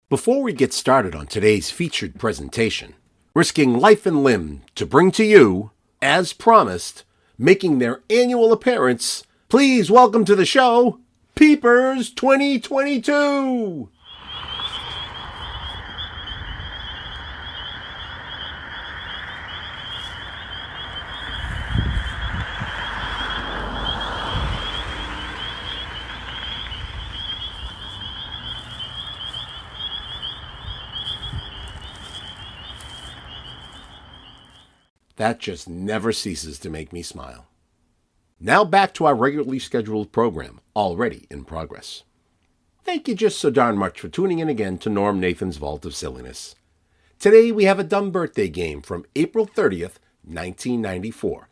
Before we get started on today's featured presentation, risking life and limb to bring to you, as promised, making their annual appearance, please welcome to the show, Peepers 2022! That just never ceases to make me smile. Now back to our regularly scheduled program, already in progress. Thank you just so darn much for tuning in again to Norm Nathan's Vault of Silliness. Today we have a dumb birthday game from April 30th, 1994,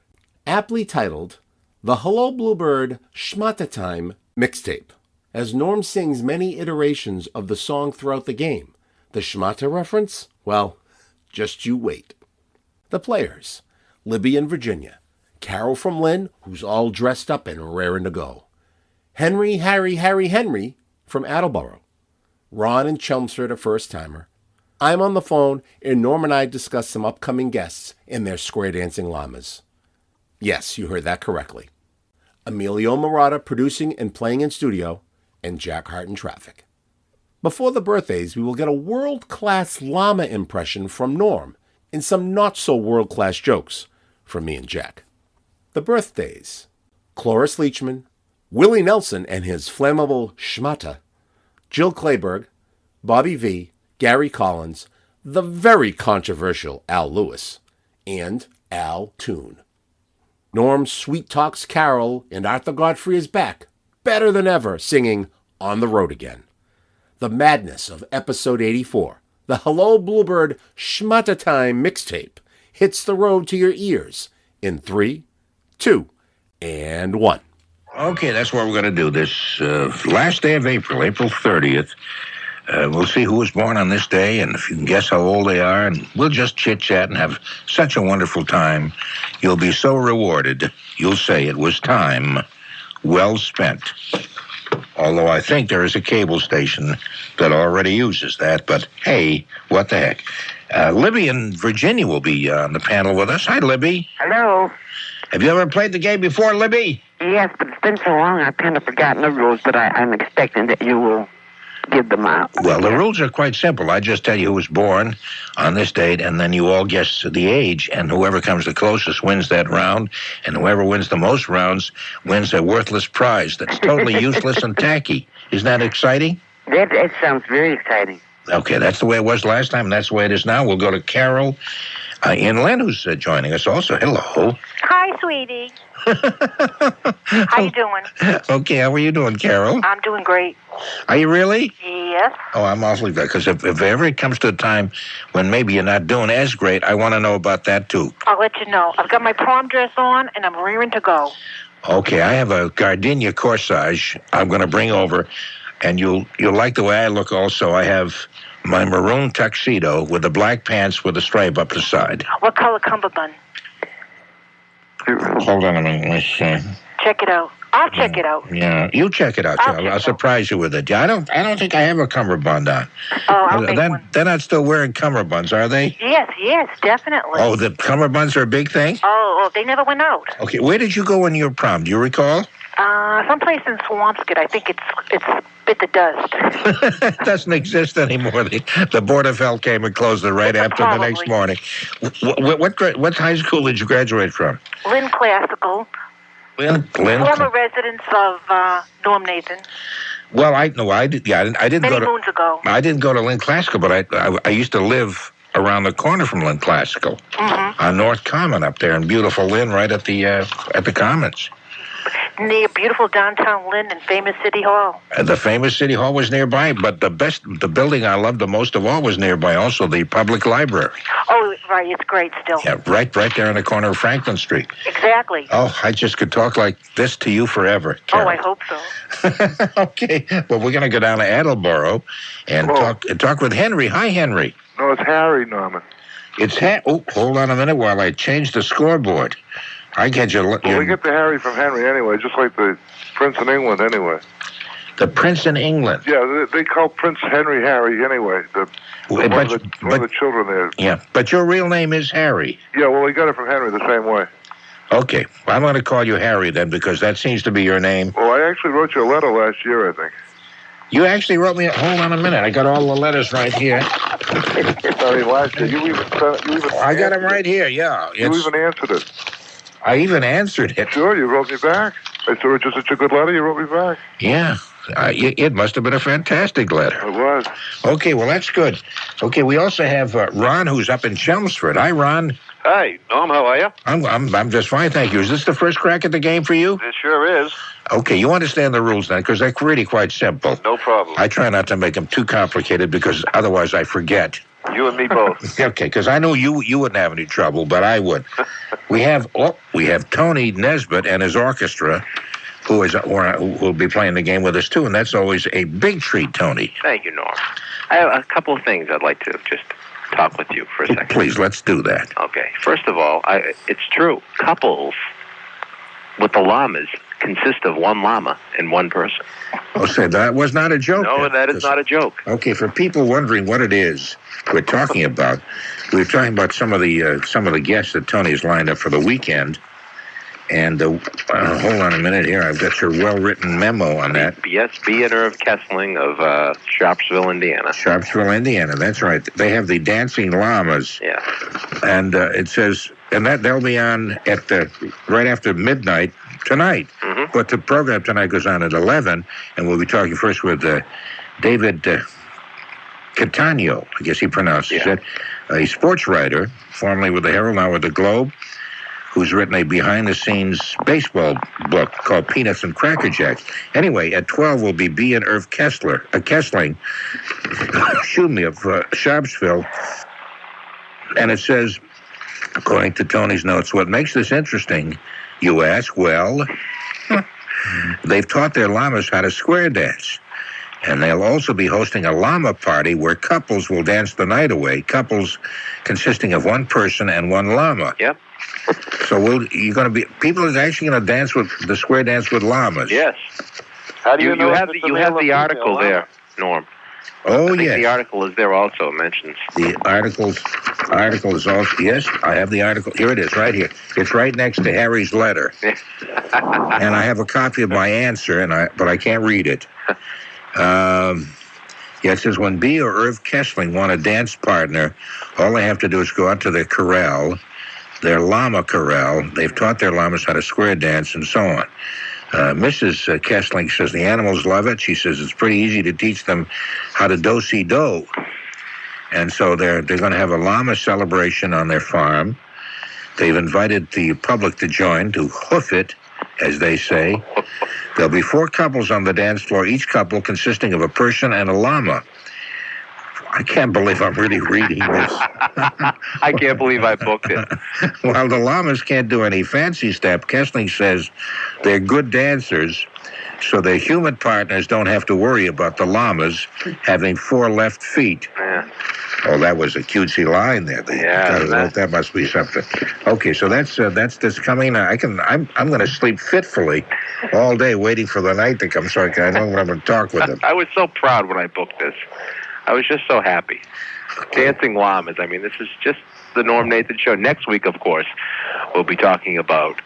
aptly titled the Hello Bluebird Shmateh-time Mixtape. As Norm sings many iterations of the song throughout the game, the Shmateh reference? Well, just you wait. The players, Libby and Virginia, Carol from Lynn, who's all dressed up and raring to go, Henry from Attleboro, Ron and Chelmsford, a first-timer. I'm on the phone, and Norm and I discuss some upcoming guests and their square dancing llamas. Yes, you heard that correctly. Emilio Marotta producing and playing in studio, and Jack Harte in traffic. Before the birthdays, we will get a world-class llama impression from Norm, and some not-so-world-class jokes from me and Jack. The birthdays: Cloris Leachman, Willie Nelson and his flammable Shmateh, Jill Clayberg, Bobby V, Gary Collins, the very controversial Al Lewis, and Al Toon. Norm sweet talks Carol, and Arthur Godfrey is back, better than ever, singing On the Road Again. The madness of episode 84, the Hello Bluebird Shmateh-time Mixtape, hits the road to your ears in 3, 2, and 1. Okay, that's what we're going to do. This last day of April, April 30th, we'll see who was born on this day, and if you can guess how old they are, and we'll just chit-chat and have such a wonderful time. You'll be so rewarded. You'll say it was time well spent. Although I think there is a cable station that already uses that, but hey, what the heck. Libby and Virginia will be on the panel with us. Hi, Libby. Hello. Have you ever played the game before, Libby? Yes, but it's been so long I've kind of forgotten the rules, but I'm expecting that you will give them out. Well, the rules are quite simple. I just tell you who was born on this date, and then you all guess the age, and whoever comes the closest wins that round, and whoever wins the most rounds wins a worthless prize that's totally useless and tacky. Isn't that exciting? That sounds very exciting. Okay, that's the way it was last time, and that's the way it is now. We'll go to Carol in Lynn, who's joining us also. Hello. Hi, sweetie. How you doing? Okay, how are you doing, Carol? I'm doing great. Are you really? Yes. Oh, I'm awfully glad, because if ever it comes to a time when maybe you're not doing as great, I want to know about that, too. I'll let you know. I've got my prom dress on, and I'm rearing to go. Okay, I have a gardenia corsage I'm going to bring over, and you'll like the way I look also. I have my maroon tuxedo with the black pants with a stripe up the side. What color cummerbund? Hold on a minute. Let's see. Check it out. I'll check it out. Yeah, you check it out. I'll surprise you with it. I don't think I have a cummerbund on. Oh, I'll make one. They're not still wearing cummerbunds, are they? Yes, definitely. Oh, the cummerbunds are a big thing? Oh, they never went out. Okay, where did you go in your prom? Do you recall? Someplace in Swampscott. I think it's bit the dust. It doesn't exist anymore. The Board of Health came and closed it right after Probably. the next morning. What high school did you graduate from? Lynn Classical. Lynn. Former residents of Norm Nathan. Well, I did. Yeah, I didn't Many go to. moons ago. I didn't go to Lynn Classical, but I used to live around the corner from Lynn Classical, on North Common up there in beautiful Lynn, right at the Commons. Near beautiful downtown Lynn and famous City Hall. The famous City Hall was nearby, but the building I loved the most of all was nearby also, the public library. Oh, right, it's great still. Yeah, right there in the corner of Franklin Street. Exactly. Oh, I just could talk like this to you forever, Carol. Oh, I hope so. Okay, well, we're going to go down to Attleboro and talk with Henry. Hi, Henry. No, it's Harry, Norman. It's Oh, hold on a minute while I change the scoreboard. I get you. Well, we get the Harry from Henry anyway, just like the Prince in England anyway. The prince in England. Yeah, they call Prince Henry Harry anyway. One of the children there. Yeah, but your real name is Harry. Yeah, well, he got it from Henry the same way. Okay, well, I'm going to call you Harry then, because that seems to be your name. Well, I actually wrote you a letter last year, I think. You actually wrote me... Hold on a minute. I got all the letters right here. Sorry, last year. You even I got them right here, yeah. You even answered it. I even answered it. Sure, you wrote me back. I saw it just such a good letter, you wrote me back. Yeah. It must have been a fantastic letter. It was. Okay, well, that's good. Okay, we also have Ron, who's up in Chelmsford. Hi, Ron. Hi, Norm, how are you? I'm just fine, thank you. Is this the first crack at the game for you? It sure is. Okay, you understand the rules now, because they're really quite simple. No problem. I try not to make them too complicated, because otherwise I forget. You and me both. Okay, because I know you wouldn't have any trouble, but I would. We have Tony Nesbitt and his orchestra, who will be playing the game with us too, and that's always a big treat, Tony. Thank you, Norm. I have a couple of things I'd like to just talk with you for a second. Please, let's do that. Okay. First of all, it's true. Couples with the llamas consist of one llama and one person. Oh, say that was not a joke. No, that is not a joke. Okay, for people wondering what it is we're talking about some of the guests that Tony's lined up for the weekend. And hold on a minute here. I've got your well-written memo on that. Yes, B. and Irv Kessling of Sharpsville, Indiana. Sharpsville, Indiana. That's right. They have the dancing llamas. Yeah. And it says, and they'll be on at right after midnight tonight. Mm-hmm. But the program tonight goes on at 11, and we'll be talking first with David Catania, I guess he pronounces it, a sports writer, formerly with the Herald, now with the Globe, who's written a behind-the-scenes baseball book called Peanuts and Cracker Jacks. Anyway, at 12 will be B. and Irv Kessling, of Sharpsville. And it says, according to Tony's notes, what makes this interesting, you ask? Well, they've taught their llamas how to square dance. And they'll also be hosting a llama party where couples will dance the night away, couples consisting of one person and one llama. Yep. So people are actually going to dance with the square dance with llamas. Yes. How do you know you have the article there, Norm? Oh, yes. The article is there also, it mentions. The article is also, yes, I have the article. Here it is, right here. It's right next to Harry's letter. And I have a copy of my answer, but I can't read it. It says, when B or Irv Kessling want a dance partner, all they have to do is go out to their corral, their llama corral. They've taught their llamas how to square dance and so on. Mrs. Kessling says the animals love it. She says it's pretty easy to teach them how to do-si-do. And so they're going to have a llama celebration on their farm. They've invited the public to join, to hoof it, as they say. There'll be 4 couples on the dance floor, each couple consisting of a person and a llama. I can't believe I'm really reading this. I can't believe I booked it. While the llamas can't do any fancy step, Kessling says they're good dancers, so their human partners don't have to worry about the llamas having 4 left feet. Yeah. Oh, that was a cutesy line there. That must be something. Okay, so that's this coming. I'm going to sleep fitfully all day waiting for the night to come so I know when I'm going to talk with them. I was so proud when I booked this. I was just so happy. Dancing llamas. I mean, this is just the Norm Nathan show. Next week, of course, we'll be talking about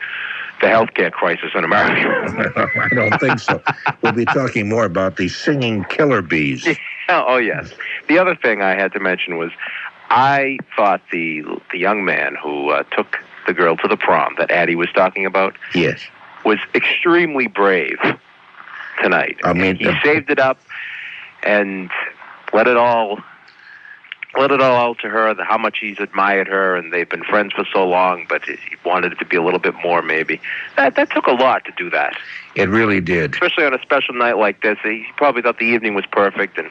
the healthcare crisis in America. I don't think so. We'll be talking more about the singing killer bees. Oh, yes. The other thing I had to mention was I thought the young man who took the girl to the prom that Addie was talking about was extremely brave tonight. I mean, he saved it up and let it all out to her, how much he's admired her, and they've been friends for so long, but he wanted it to be a little bit more, maybe. That took a lot to do that. It really did. Especially on a special night like this. He probably thought the evening was perfect, and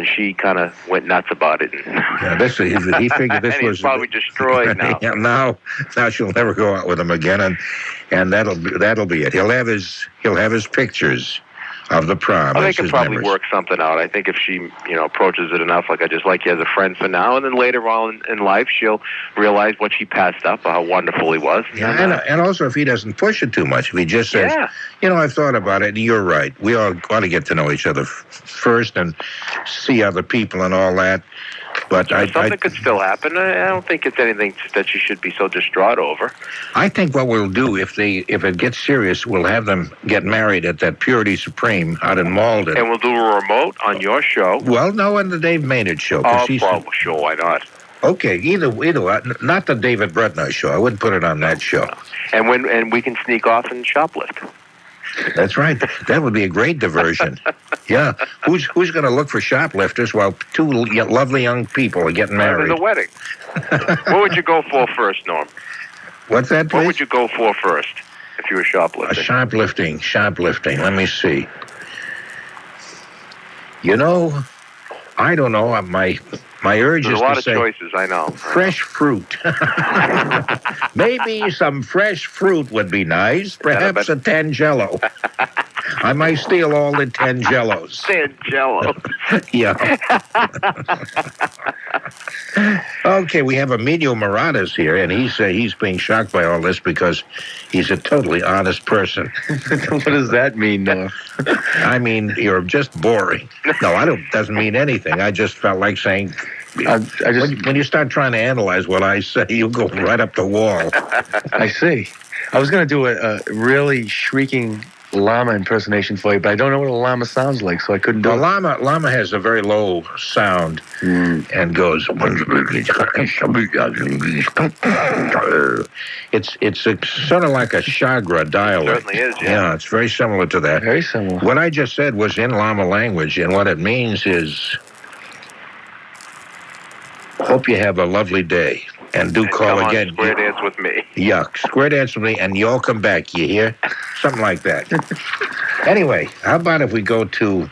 she kind of went nuts about it. He figured this was... He's probably destroyed now. Now she'll never go out with him again, and that'll be it. He'll have his pictures of the prom. Well, they as could his probably members. work something out. I think if she, approaches it enough, like I just like you as a friend for now, and then later on in life, she'll realize what she passed up, how wonderful he was. And also if he doesn't push it too much, if he just says, I've thought about it, and you're right. We all ought to get to know each other first and see other people and all that. But something could still happen. I don't think it's anything that you should be so distraught over. I think what we'll do, if it gets serious, we'll have them get married at that Purity Supreme out in Malden. And we'll do a remote on your show. Well, no, on the Dave Maynard show. Probably, sure, why not? Okay, either not the David Bretnoy show. I wouldn't put it on that show. And we can sneak off and shoplift. That's right. That would be a great diversion. Yeah. Who's going to look for shoplifters while two lovely young people are getting married? There's a wedding. What would you go for first, Norm? What's that, please? What would you go for first if you were shoplifting? Shoplifting. Let me see. I don't know. My urge There's is a lot to of say choices, I know. fresh fruit. Maybe some fresh fruit would be nice. Perhaps a Tangelo. I might steal all the Tangelos. Tangelo. Yeah. Okay, we have Emilio Marotta's here, and he's being shocked by all this because he's a totally honest person. What does that mean, Noah? I mean, you're just boring. No, doesn't mean anything. I just felt like saying, when you start trying to analyze what I say, you go right up the wall. I see. I was going to do a really shrieking llama impersonation for you, but I don't know what a llama sounds like, so I couldn't do it. Llama has a very low sound and goes. It's sort of like a Chagra dialect. It certainly is, yeah. Yeah, it's very similar to that. Very similar. What I just said was in llama language, and what it means is, hope you have a lovely day. And do call come again. On, square dance with me. Yuck. Square dance with me, and you'll come back, you hear? Something like that. Anyway, how about if we go to...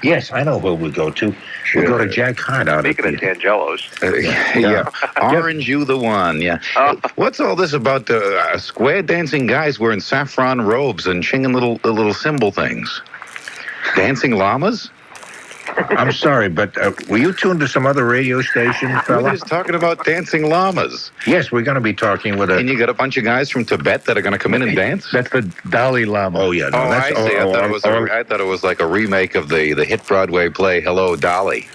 Yes, I know who we go to. Sure. We'll go to Jack Harte out Speaking of Tangelos. Yeah. Orange you the one, yeah. What's all this about square dancing guys wearing saffron robes and chinging little cymbal things? Dancing llamas? I'm sorry, but were you tuned to some other radio station, fella? We're just talking about dancing llamas. Yes, we're going to be talking with And you got a bunch of guys from Tibet that are going to come in and dance? That's the Dalai Lama. Oh, yeah. No, I see. I thought it was like a remake of the hit Broadway play, Hello, Dolly.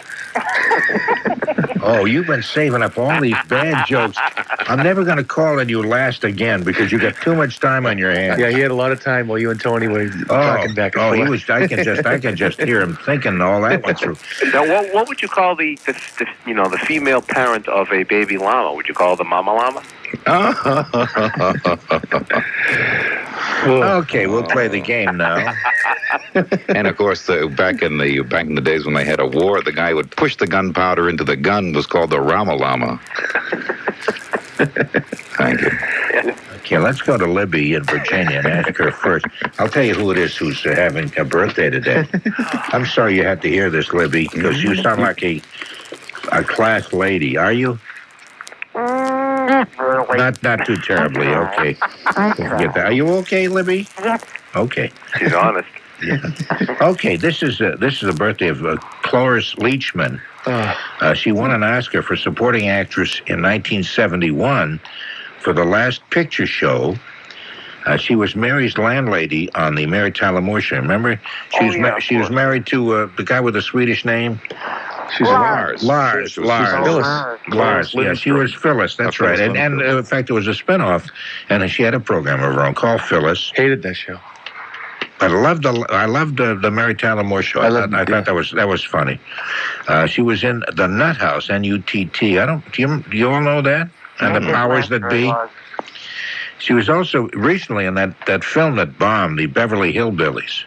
Oh, you've been saving up all these bad jokes. I'm never going to call on you last again because you got too much time on your hands. Yeah, he had a lot of time while you and Tony were talking back and forth. He was. I can just hear him thinking all that went through. Now, what would you call the female parent of a baby llama? Would you call the mama llama? Okay, we'll play the game now. And of course, back in the days when they had a war, the guy would push the gunpowder into the gun was called the Rama Llama. Thank you. Okay, let's go to Libby in Virginia and ask her first. I'll tell you who it is who's having a birthday today. I'm sorry you had to hear this, Libby, because you sound like a class lady. Are you? Not too terribly. Okay. Forget that. Are you okay, Libby? Yes. Okay. She's honest. Yeah. Okay. This is the birthday of Cloris Leachman. She won an Oscar for supporting actress in 1971 for The Last Picture Show. She was Mary's landlady on the Mary Tyler Moore Show. Remember? She was married to the guy with the Swedish name. She's Lars. Phyllis. Yeah, she was Phyllis. That's right. And in fact, it was a spinoff, and she had a program of her own called Phyllis. Hated that show. But I loved the Mary Tyler Moore Show. I thought that was funny. She was in The Nut House, N-U-T-T. Do you all know that? And The Powers That Be. She was also recently in that film that bombed, the Beverly Hillbillies,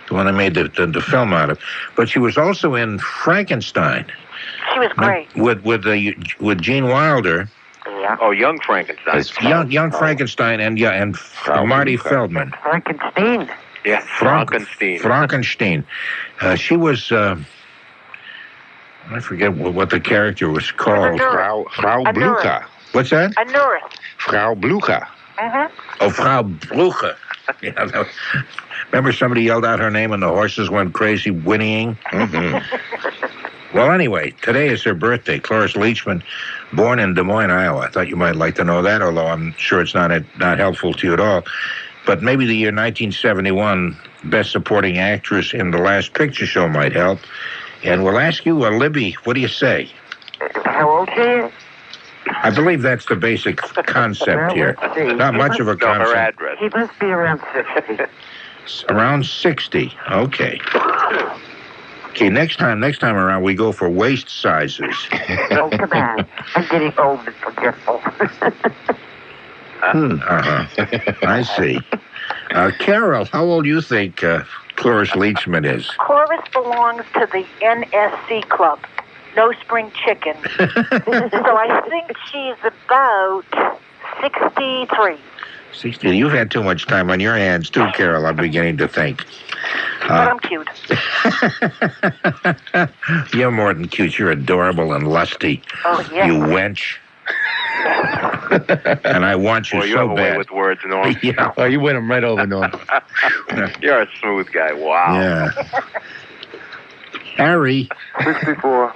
the one they made the film out of. But she was also in Frankenstein. She was great. With Gene Wilder. Yeah. Oh, Young Frankenstein. Young Frankenstein and Marty Feldman. Frankenstein. Yeah, Frankenstein. She was. I forget what the character was called. Frau Blucher. What's that? I knew her. Frau Blucher. Oh, Frau Blucher. Yeah, remember somebody yelled out her name and the horses went crazy whinnying? Mm-hmm. Well, anyway, today is her birthday, Cloris Leachman, born in Des Moines, Iowa. I thought you might like to know that, although I'm sure it's not helpful to you at all. But maybe the year 1971 Best Supporting Actress in The Last Picture Show might help. And we'll ask you, Libby, what do you say? How old she is? I believe that's the basic concept here. Not much of a concept. Her address. He must be around 60. Around 60. Okay. Okay, next time around, we go for waist sizes. Oh, come on. I'm getting old and forgetful. I see. Carol, how old do you think Cloris Leachman is? Cloris belongs to the NSC Club, No Spring Chicken. So I think she's about 63. 60. You've had too much time on your hands, too, Carol, I'm beginning to think. But I'm cute. You're more than cute. You're adorable and lusty. Oh, yeah. You wench. And I want you Boy, you so have a way bad. with words, Norm. Yeah. Oh, you win him right over, Norm. You're a smooth guy. Wow. Yeah. Harry. 64.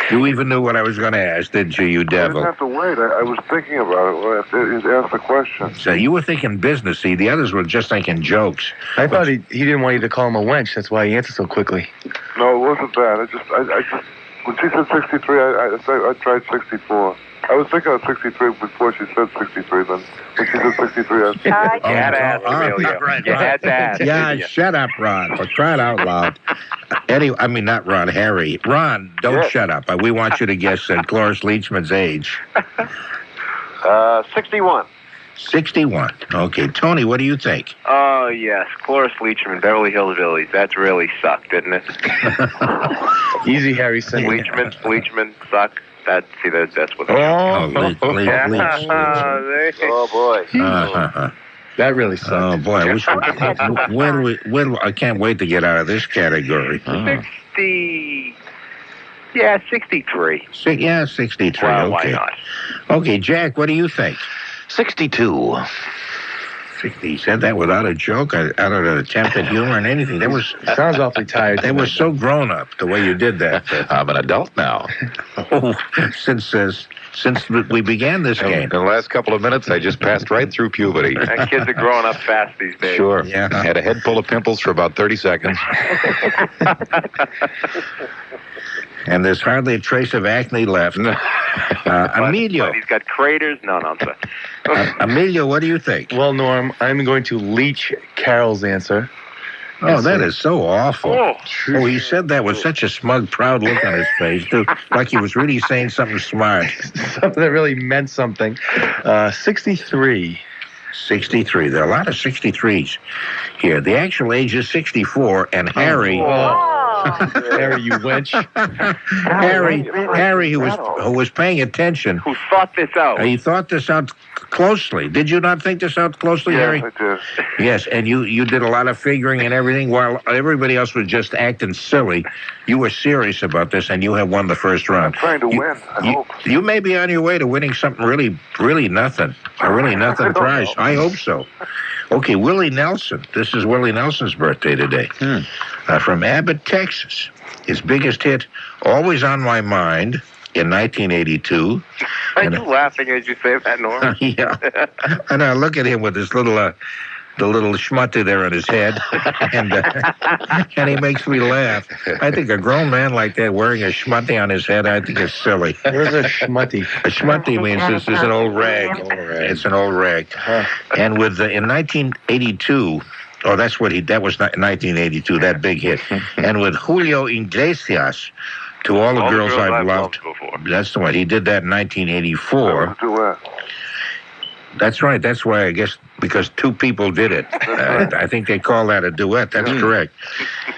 You even knew what I was going to ask, didn't you, you I devil? didn't have to wait. I was thinking about it when you asked the question. So you were thinking business, see? The others were just thinking jokes. I thought he didn't want you to call him a wench. That's why he answered so quickly. No, it wasn't that. I just when she said 63, I tried 64. I was thinking of 63 before she said 63. Then when she said 63, I You had to ask, Emilio. right. You had to ask. Yeah, didn't you? shut up, Ron. For crying out loud. Anyway, I mean, not Ron, Harry. Ron, don't shut up. We want you to guess Cloris Leachman's age. 61. 61. Okay, Tony, what do you think? Oh, yes. Cloris Leachman, Beverly Hills Villies. That really sucked, didn't it? Easy, Harry. Leachman sucked. That's what. Oh, boy. That really sucked. Oh, boy. I wish I can't wait to get out of this category. 60. Yeah, 63. 63. Well, okay. why not? Okay, Jack, what do you think? 62. 60. He said that without a joke, out of an attempt at humor and anything. That was Sounds awfully tired. That was so grown up, the way you did that. I'm an adult now. Oh, since we began this game. In the last couple of minutes, I just passed right through puberty. And kids are growing up fast these days. Sure. Yeah. I had a head full of pimples for about 30 seconds. And there's hardly a trace of acne left. Emilio. But he's got craters. No, I'm sorry. Emilio, what do you think? Well, Norm, I'm going to leech Carol's answer. Oh, that is so awful. Oh, he said that with such a smug, proud look on his face, too, like he was really saying something smart. Something that really meant something. 63. 63. There are a lot of 63s here. The actual age is 64, and Harry... Harry, you wench. Harry, who was paying attention. Who thought this out? He thought this out closely. Did you not think this out closely, Harry? I did. Yes, and you did a lot of figuring and everything, while everybody else was just acting silly. You were serious about this, and you have won the first round. I'm trying to win, I hope. You may be on your way to winning something really nothing. A really nothing prize. I hope so. Okay, Willie Nelson. This is Willie Nelson's birthday today. From Abbott, Texas. His biggest hit, Always on My Mind, in 1982. Are you laughing as you say that, Norm? Yeah. And I look at him with this little... the little schmutty there on his head, and he makes me laugh. I think a grown man like that wearing a schmutty on his head, I think is silly. Where's a schmutty? A schmutty means this is an old rag. It's an old rag. And with in 1982, that was 1982, that big hit. And with Julio Iglesias, To All the Girls I've Loved Before. That's the one. He did that in 1984. That's right. That's why, I guess, because two people did it. I think they call that a duet. That's correct.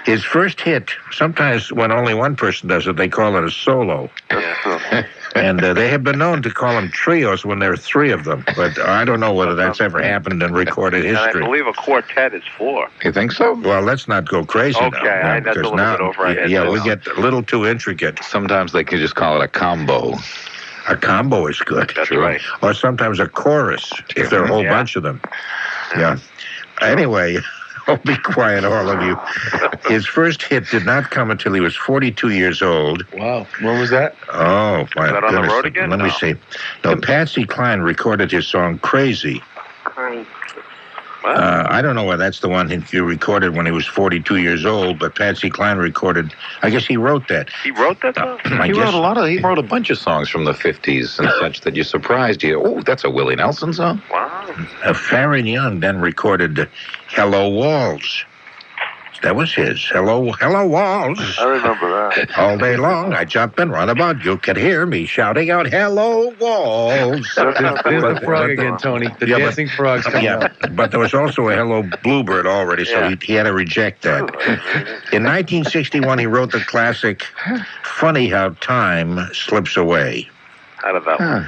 His first hit, sometimes when only one person does it, they call it a solo. And they have been known to call them trios when there are three of them. But I don't know whether that's ever happened in recorded history. And I believe a quartet is four. You think so? Well, let's not go crazy now. Okay, that's a little bit over our heads. Yeah, we get a little too intricate. Sometimes they can just call it a combo. A combo is good. That's right. Or sometimes a chorus, if there are a whole bunch of them. Yeah. Anyway, oh, be quiet, all of you. His first hit did not come until he was 42 years old. Wow. When was that? Oh, my Is that on the goodness. road again? Let me see. No, Patsy Cline recorded his song Crazy. Great. I don't know whether that's the one he recorded when he was 42 years old, but Patsy Cline recorded. I guess he wrote that. He wrote that song? He wrote a bunch of songs from the 50s and such that you surprised you. Oh, that's a Willie Nelson song? Wow. Farron Young then recorded Hello Walls. That was his. Hello Walls. I remember that. All day long, I jump and run about. You could hear me shouting out, Hello Walls. There's the frog again, Tony. The dancing frog's coming out. But there was also a Hello Bluebird already, so he had to reject that. In 1961, he wrote the classic, Funny How Time Slips Away. How did that one?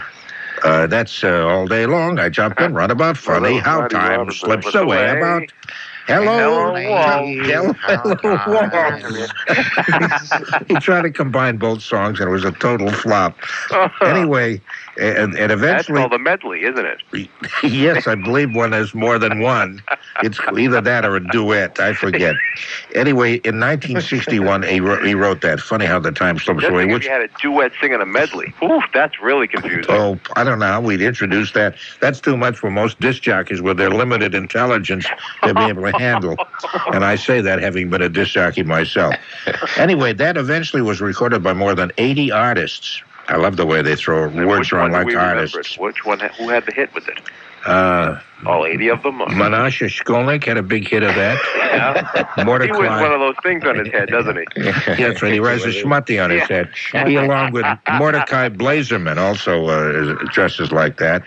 That's all day long, I jump and run about. Funny how time slips away about. Hello Walls. He tried to combine both songs, and it was a total flop. Anyway, and eventually... That's called a medley, isn't it? Yes, I believe one has more than one. It's either that or a duet. I forget. Anyway, in 1961, he wrote that. Funny how the time slips away. If you had a duet singing a medley. Oof, that's really confusing. Oh, I don't know how we'd introduce that. That's too much for most disc jockeys with their limited intelligence to be able to handle. And I say that having been a disc jockey myself. Anyway, that eventually was recorded by more than 80 artists. I love the way they throw words around like artists. Which one? Who had the hit with it? All 80 of them? Menashe Shkolnik had a big hit of that. Yeah. Mordecai. He wears one of those things on his head, doesn't he? Yeah, that's right. He wears a shmutty on his head. He, along with Mordecai Blazerman, also dresses like that.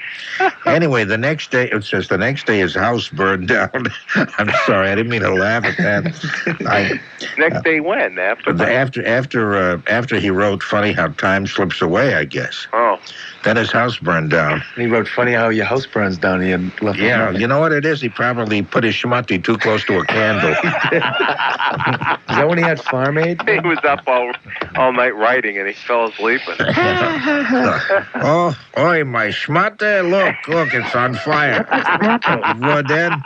Anyway, the next day, it says the next day his house burned down. I'm sorry, I didn't mean to laugh at that. Next day when? After he wrote Funny How Time Slips Away, I guess. Oh. Then his house burned down. And he wrote Funny How Your House Burns Down. He had left. Yeah, you know what it is? He probably put his shmutty too close to a candle. Is that when he had Farm Aid? He was up all night writing and he fell asleep. Oh, my shmutty, look, it's on fire. Well, then,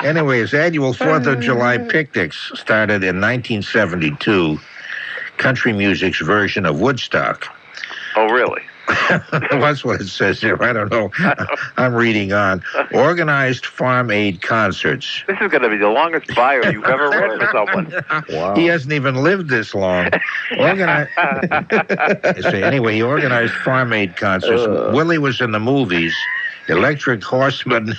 anyway, his annual 4th of July picnics started in 1972, country music's version of Woodstock. Oh, really? That's what it says here. I don't know. I'm reading on. Organized Farm Aid concerts. This is going to be the longest bio you've ever read for someone. Wow. He hasn't even lived this long. Anyway, he organized Farm Aid concerts. Willie was in the movies. Electric Horseman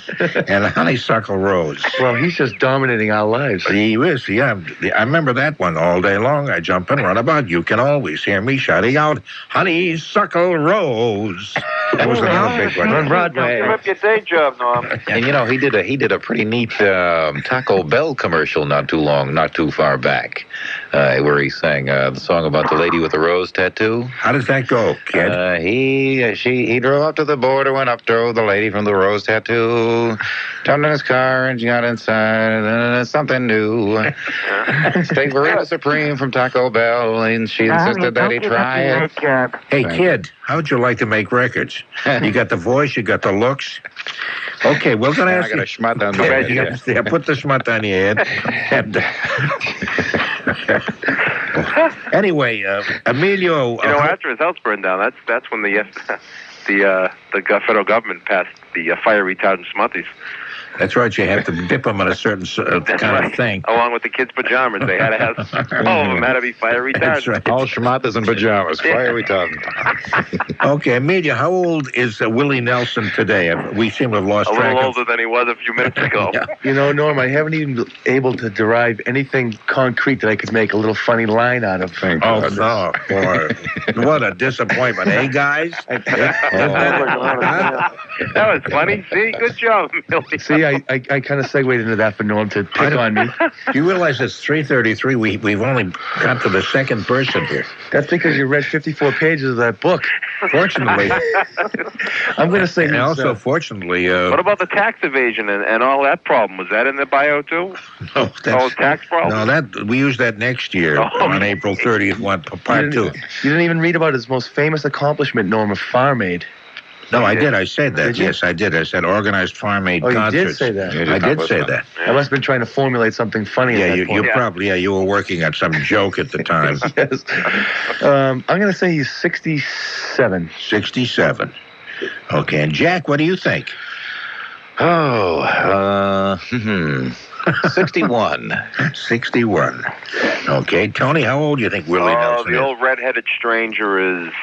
and Honeysuckle Rose. Well, he's just dominating our lives. He is, yeah. I remember that one. All day long, I jump and run about. You can always hear me shouting out, Honeysuckle Rose. That was another big one. On Broadway. Give up your day job, Norm. And you know, he did a pretty neat Taco Bell commercial not too far back, where he sang the song about the lady with the rose tattoo. How does that go, kid? He drove up to the border, went up to the lady from the rose tattoo, jumped in his car and she got inside, something new. Steak burrito supreme from Taco Bell, and she insisted that he try it. Hey, kid, how'd you like to make records? You got the voice, you got the looks. Okay, we're going to ask you. I got a schmut on my head. Yeah, put the schmut on your head. Anyway, Emilio... after his house burned down, that's when the federal government passed the fire retardant smoothies. That's right. You have to dip them in a certain kind of thing. Along with the kids' pajamas, they had to have all of them had to be fire retardant. That's right. All schmatas and pajamas, fire retardant. Okay, Emilio, how old is Willie Nelson today? We seem to have lost track. A little older than he was a few minutes ago. Yeah. You know, Norm, I haven't even been able to derive anything concrete that I could make a little funny line out of. Oh, no, boy. What a disappointment, eh, guys? That was funny. See, good job, Millie. See, I kind of segued into that for Norm to pick on me. You realize it's 3:33. We've only got to the second person here. That's because you read 54 pages of that book. Fortunately. I'm going to say... And also, fortunately... what about the tax evasion and all that problem? Was that in the bio, too? No, that's... tax problem? No, we use that next year on April 30th, part 2. You didn't even read about his most famous accomplishment, Norm, of Farm Aid. No, I did. I said that. Yes, I did. I said organized farm-aid concerts. You did say that. I did say that. I must have been trying to formulate something funny at that point. You probably, you were working on some joke at the time. Yes. I'm going to say he's 67. 67. Okay, and Jack, what do you think? 61. 61. Okay, Tony, how old do you think Willie Nelson the is? old redheaded stranger is...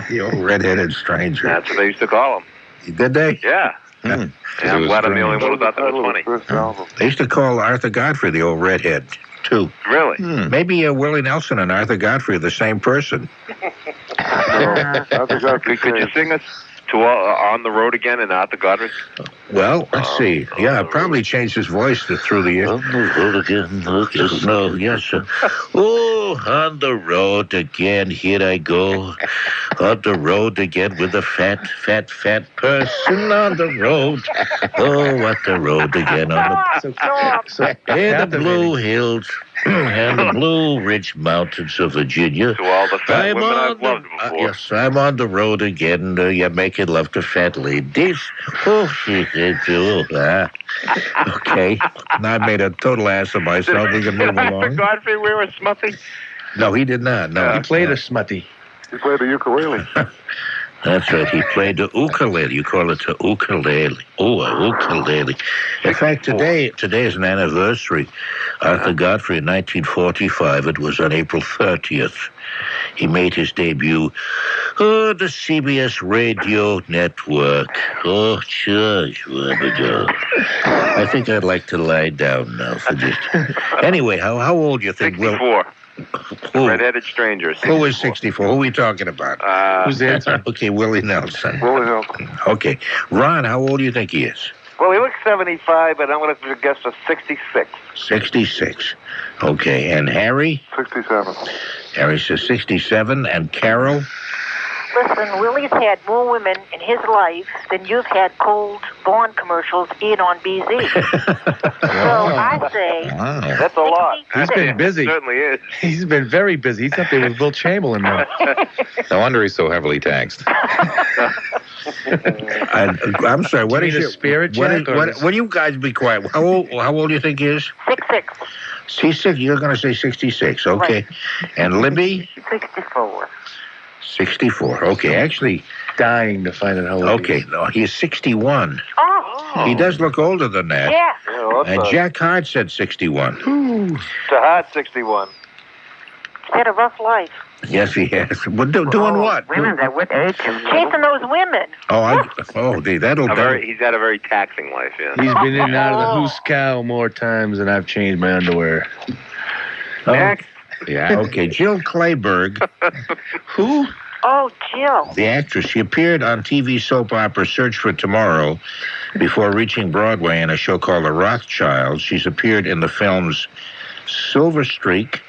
The old redheaded stranger. That's what they used to call him. Did they? Yeah. Yeah, I'm glad I'm the only one who thought that was funny. They used to call Arthur Godfrey the old redhead, too. Really? Maybe Willie Nelson and Arthur Godfrey are the same person. Could you sing us to On the Road Again and Arthur Godfrey? Well, let's see. Yeah, probably changed his voice through the years. On the road again. No, yes, sir. Oh, on the road again, here I go. On the road again with a fat person on the road. Oh, what the road again on the... In the blue hills and the blue ridge mountains of Virginia. To all the fat women I've loved before. Yes, I'm on the road again. You're making love to fat ladies. Oh, she did too. Okay. Now I made a total ass of myself. We can move Arthur along. Godfrey wear a smuffy? No, he did not. No, He played a smutty. He played the ukulele. That's right. He played the ukulele. You call it the ukulele. Oh, a ukulele. In fact, today is an anniversary. Arthur Godfrey in 1945. It was on April 30th. He made his debut. Oh, the CBS Radio Network. Oh, Judge. I think I'd like to lie down now for just... Anyway, how old do you think? 64. Who? Redheaded stranger. 64. Who is 64? Who are we talking about? Who's the answer? Okay, Willie Nelson. Willie Nelson. Okay. Ron, how old do you think he is? Well, he looks 75, but I'm going to guess a 66. 66. Okay, and Harry? 67. Harry says 67. And Carol? Listen, Willie's had more women in his life than you've had cold Bond commercials in on BZ. So I say... Wow. That's a lot. He's been busy. It certainly is. He's been very busy. He's up there with Will Chamberlain now. No wonder he's so heavily taxed. I'm sorry, what Do you is need a your... spirit, Jack, or What do you guys be quiet? How old do you think he is? 66. He's six. You're going to say 66. Okay. Right. And Libby? 64. 64. Okay, actually... Dying to find out how old Okay, no, he's 61. Oh. He does look older than that. Yeah. And Jack Harte said 61. To Harte, 61. He's had a rough life. Yes, he has. Well, doing what? Women that would age him. Chasing those women. That'll... He's had a very taxing life, yeah. He's been in and out of the hooscow more times than I've changed my underwear. Jack? Yeah, okay. Jill Clayberg. Who? Oh, Jill. The actress. She appeared on TV soap opera Search for Tomorrow before reaching Broadway in a show called The Rothschilds. She's appeared in the films Silver Streak,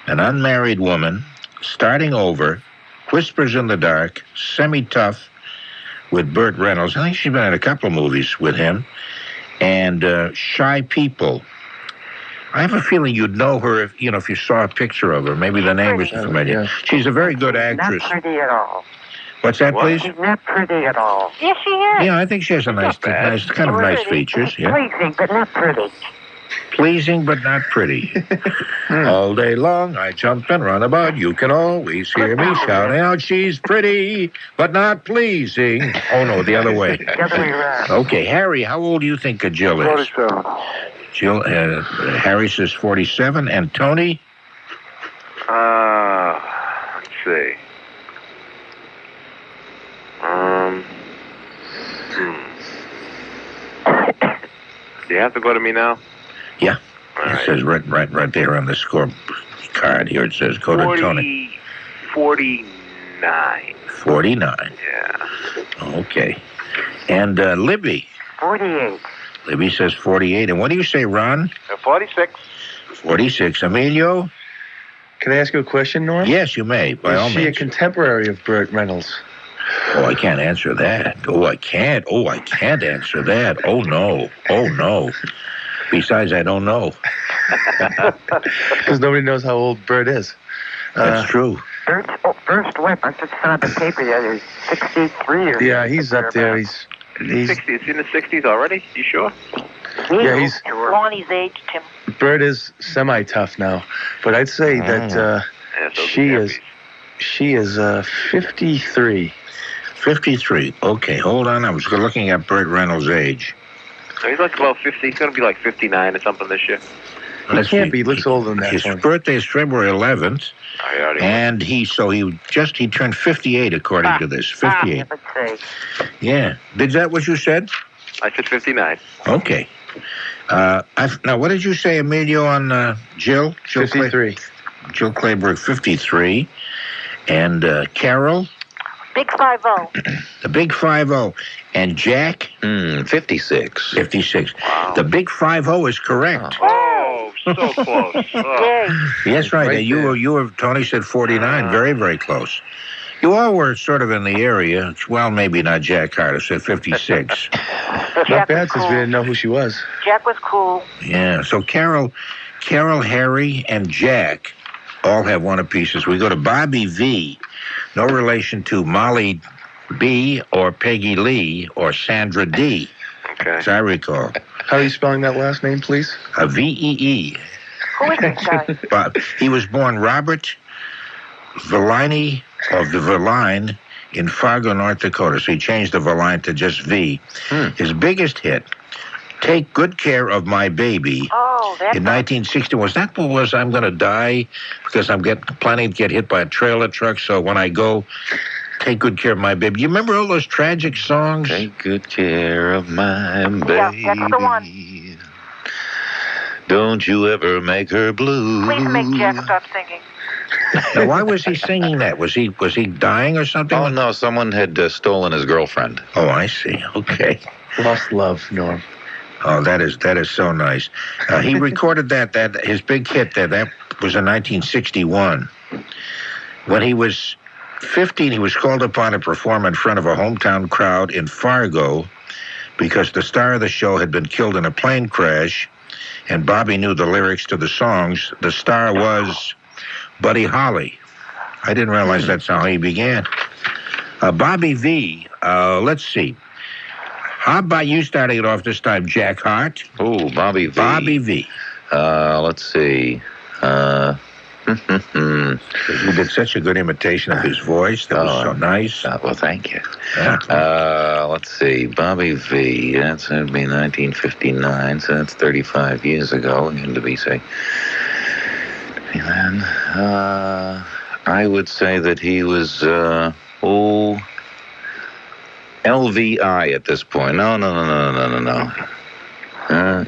An Unmarried Woman, Starting Over, Whispers in the Dark, Semi-Tough with Burt Reynolds. I think she's been in a couple of movies with him. And Shy People. I have a feeling you'd know her if you saw a picture of her. Maybe the name is familiar. Yeah. She's a very good actress. Not pretty at all. What's that, please? She's not pretty at all. Yes, she is. Yeah, I think she has a nice kind of nice features. Yeah. Pleasing, but not pretty. Pleasing, but not pretty. All day long, I jump and run about. You can always hear me shouting out, she's pretty, but not pleasing. Oh, no, the other way. The other way around. Okay, Harry, how old do you think Jill is? 47. Jill, Harry says 47. And Tony? Let's see. Do you have to go to me now? Yeah. All It right. says right there on the score card here. It says go to Tony. 49. 49. Yeah. Okay. And Libby. 48. Libby says 48. And what do you say, Ron? 46. 46. Emilio? Can I ask you a question, Norm? Yes, you may, by all Is she a means. contemporary of Burt Reynolds? Oh, I can't answer that. Oh, I can't answer that. Oh, no. Besides, I don't know. Because nobody knows how old Burt is. That's true. Bert's first whip, I just saw the paper the other 63 or Yeah, he's up there. He's 60. Is he in the 60s already? You sure? yeah, he's Lonnie's aged him. Bert is semi-tough now, but I'd say that she is 53. 53. Okay, hold on. I was looking at Burt Reynolds' age. So he's like about 50. He's going to be like 59 or something this year. He can't be. He looks older than that. His birthday is February 11th, and he turned 58 according to this. 58. Yeah. Is that what you said? I said 59. Okay. Now, what did you say, Emilio, on Jill? 53. Jill Clayberg, 53. And Carol? Big 5-0. The big 5-0. And Jack? 56. 56. Wow. The big 5-0 is correct. Oh, so close. Oh. Yes, right. You were, Tony said 49. Very, very close. You all were sort of in the area. Well, maybe not Jack Harte said 56. Not bad since we didn't know who she was. Jack was cool. Yeah, so Carol, Harry, and Jack all have one apiece. As we go to Bobby V, no relation to Molly B or Peggy Lee or Sandra D, as I recall. How are you spelling that last name, please? V-E-E. Who is this guy? But he was born Robert Verline of the Verline in Fargo, North Dakota. So he changed the Verline to just V. His biggest hit, Take Good Care of My Baby, in 1960. Was that what was I'm going to die because I'm planning to get hit by a trailer truck, so when I go, take good care of my baby. You remember all those tragic songs? Take good care of my baby. Yeah, that's the one. Don't you ever make her blue. Please make Jack stop singing. Now, why was he singing that? Was he dying or something? Oh, no, someone had stolen his girlfriend. Oh, I see. Okay. Lost love, Norm. Oh, that is so nice. He recorded that his big hit that was in 1961. When he was 15, he was called upon to perform in front of a hometown crowd in Fargo because the star of the show had been killed in a plane crash, and Bobby knew the lyrics to the songs. The star was Buddy Holly. I didn't realize that's how he began. Bobby V, let's see. How about you starting it off this time, Jack Harte? Oh, Bobby V. Bobby V. Let's see. You did such a good imitation of his voice. That was so nice. Well, thank you. Yeah. Let's see. Bobby V. That's going to be 1959, so that's 35 years ago. And to be say, then I would say that he was LVI at this point. No.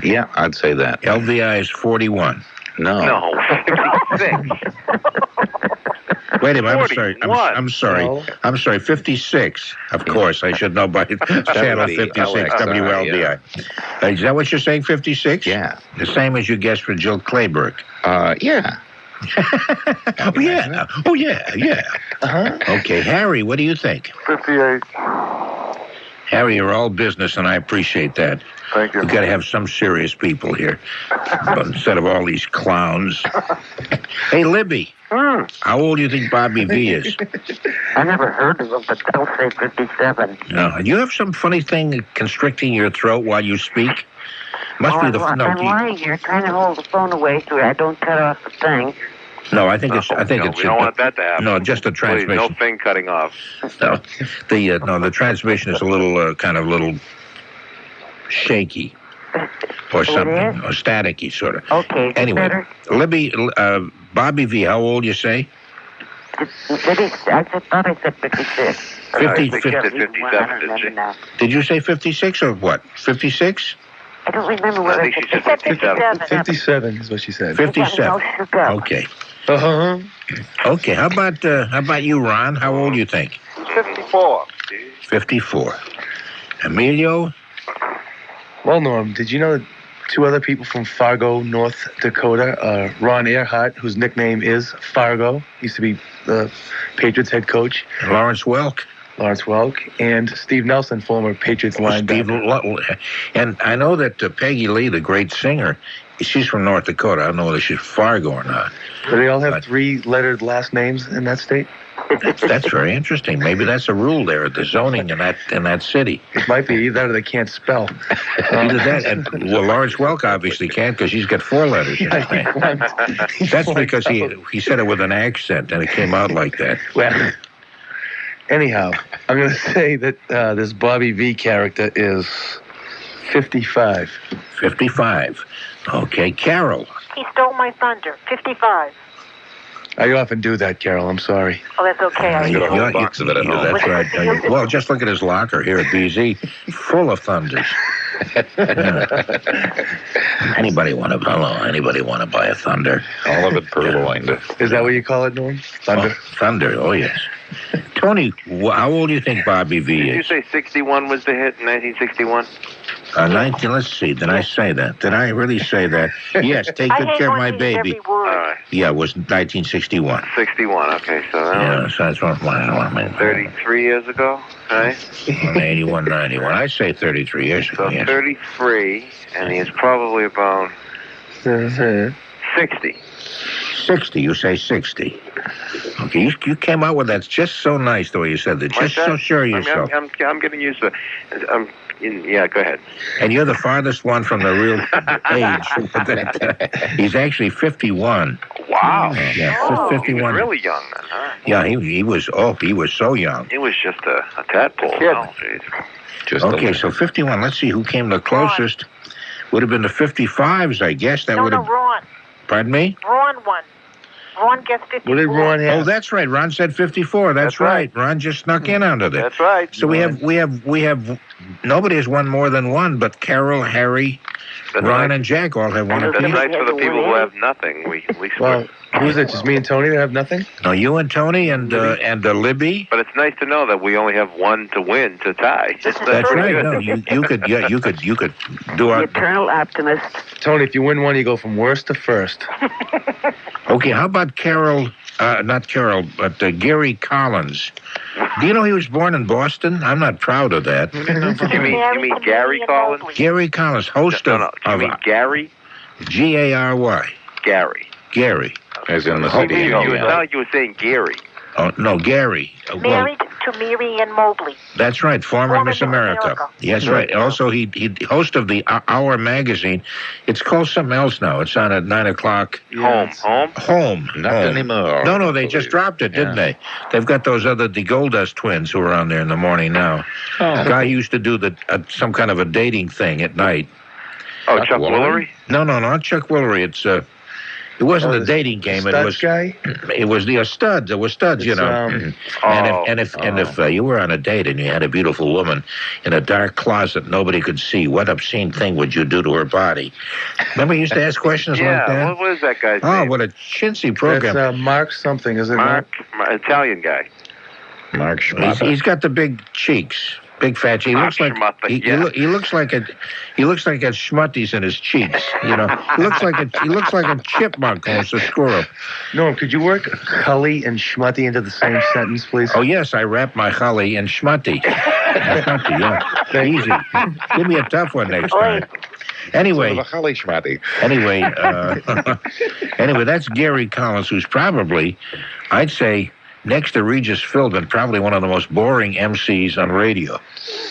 Yeah, I'd say that. LVI is 41. No. 56. Wait a minute, I'm sorry. I'm sorry, 56. Of course, I should know by channel 56, WLDI. Is that what you're saying, 56? Yeah. The same as you guessed for Jill Clayberg. Yeah. Oh, yeah. Uh-huh. Okay, Harry, what do you think? 58. Harry, you're all business, and I appreciate that. Thank you. We've got to have some serious people here instead of all these clowns. Hey, Libby, how old do you think Bobby V is? I never heard of him, but they'll say 57. No. Do you have some funny thing constricting your throat while you speak? Must be the... I'm lying here trying to hold the phone away so I don't cut off the thing. No, I think it's. We don't want that to happen. No, just the transmission. Please, no thing cutting off. No, the transmission is a little kind of little shaky, or something, or staticky, sort of. Okay. Anyway, better? Libby, Bobby V, how old you say? I thought I said 56. 57. Did you say 56 or what? 56? I don't remember what I said. 57. 57 is what she said. 57. Okay. Uh-huh. Okay. How about you, Ron? How old do you think? 54. 54. Emilio? Well, Norm, did you know that two other people from Fargo, North Dakota, Ron Earhart, whose nickname is Fargo, used to be the Patriots head coach. Lawrence Welk, and Steve Nelson, former Patriots linebacker. And I know that Peggy Lee, the great singer, She's from North Dakota. I don't know whether she's Fargo or not. Do they all have three-lettered last names in that state? That's very interesting. Maybe that's a rule there at the zoning in that city. It might be either they can't spell. Either that, and Lawrence Welk obviously can't because he's got 4 letters in his name. That's because he said it with an accent and it came out like that. Well, anyhow, I'm going to say that this Bobby V character is 55. 55. Okay, Carol. He stole my thunder. 55. I often do that, Carol. I'm sorry. Oh, that's okay. I got a whole box of it at home. That's right. Well, just look at his locker here at BZ, full of thunders. Anybody want to buy a thunder? All of it purloined. Is that what you call it, Norm? Thunder? Thunder, oh yes. Tony, how old do you think Bobby V Did you is? say 61 was the hit in 1961? 19, let's see, did I say that? Did I really say that? Yes, Take Good Care of My Baby. All right. Yeah, it was 1961. 61, okay, so that Yeah, was so that's what I mean. 33 years ago, right? 81, 91. I say 33 years ago, So yes. 33, and he's probably about 60. 60, you say 60. Okay, you came out with that just so nice the way you said that. Just so sure of yourself. I'm getting used to it. Yeah, go ahead. And you're the farthest one from the real age. He's actually 51. Wow. Yeah, 51. He was really young then, huh? Yeah, he was so young. He was just a tadpole. Oh, jeez. Okay, so 51. Let's see who came the closest. Would have been the 55s, I guess. That would have. Ron. Pardon me? Ron won. Ron gets 54. What did Ron have? Oh, that's right. Ron said 54. That's right. Ron just snuck in under that. That's right. So we have. Nobody has won more than one, but Carol, Harry, Ron, and Jack all have one That's apiece. nice for the people who have nothing. We Well, who's it? Just me and Tony that have nothing? No, you and Tony and Libby. But it's nice to know that we only have one to win to tie. That's right. Good. No, you could do our. Eternal optimist. Tony, if you win one, you go from worst to first. Okay, how about Carol? Not Carol, but Gary Collins. Do you know he was born in Boston? I'm not proud of that. You mean Gary Collins? Gary Collins, host No. You mean Gary? Gary. Gary. As in the Oh, city. you were saying Gary. Oh, no, Gary. Married to Mary Ann Mobley. That's right, former Miss America. Yes, right. Also, he host of the Hour magazine. It's called something else now. It's on at 9 o'clock. Home. Not anymore. No, they just dropped it, didn't they? They've got those the Goldust twins who are on there in the morning now. Oh. The guy used to do some kind of a dating thing at night. Oh, Chuck Woolery? No, not Chuck Woolery. It wasn't a dating game. It was guy? It was the studs. It was studs, you know. And if you were on a date and you had a beautiful woman in a dark closet nobody could see, what obscene thing would you do to her body? Remember, you used to ask questions like that. Yeah. What is that guy's name? Oh, what a chintzy program! That's Mark something, is it? Mark, Italian guy. Mark Shmateh. He's got the big cheeks. Big fat cheeks. He looks like he looks like a schmutties in his cheeks. You know, he looks like a chipmunk almost a squirrel. Norm, could you work Hully and Schmutty into the same sentence, please? Oh yes, I wrap my Hully in schmutty. Schmutty, yeah, easy. Give me a tough one next time. Anyway, anyway, that's Gary Collins, who's probably, I'd say, next to Regis Philbin, probably one of the most boring MCs on radio.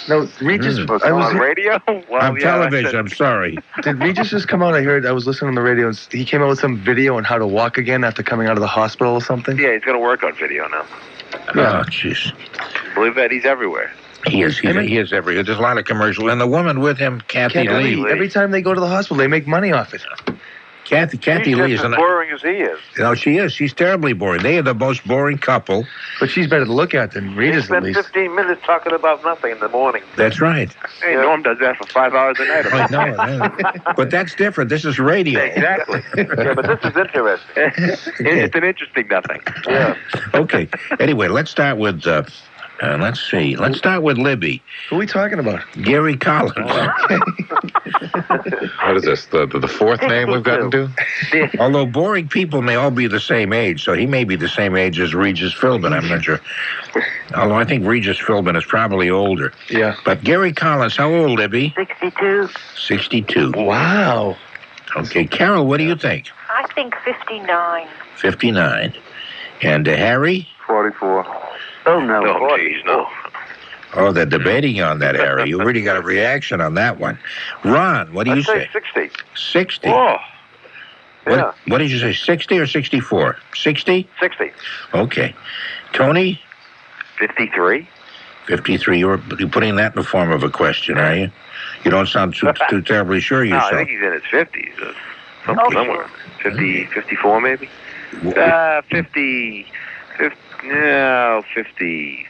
No, Regis. I was on radio? Well, on television, I'm sorry. Did Regis just come out? I was listening on the radio, and he came out with some video on how to walk again after coming out of the hospital or something. Yeah, he's going to work on video now. Oh, jeez. Believe that, he's everywhere. He is everywhere. There's a lot of commercials. And the woman with him, Kathy Lee. Every time they go to the hospital, they make money off it. Kathy Lee is as boring as he is. No, she is. She's terribly boring. They are the most boring couple. But she's better to look at than Regis, at spent least. 15 minutes talking about nothing in the morning. That's right. Hey, Norm does that for 5 hours a night. I know. But that's different. This is radio. Exactly. Yeah, but this is interesting. It's an interesting nothing. Yeah. Okay. Anyway, let's start with... let's see. Let's start with Libby. Who are we talking about? Gary Collins. What is this? The fourth name we've gotten to? Although boring people may all be the same age, so he may be the same age as Regis Philbin, I'm not sure. Although I think Regis Philbin is probably older. Yeah. But Gary Collins, how old, Libby? 62. 62. Wow. Okay, Carol, what do you think? I think 59. 59. And Harry? 44. Oh, no. Oh, geez, no. Oh, they're debating on that, Harry. You really got a reaction on that one. Ron, what do you I'd say say? 60. 60. Oh, yeah. What did you say, 60 or 64? 60? 60. Okay. Tony? 53. 53. You're putting that in the form of a question, are you? You don't sound too terribly sure of No, yourself. I think he's in his 50s. Okay. Somewhere. 50, 54 maybe? 50, no, 50,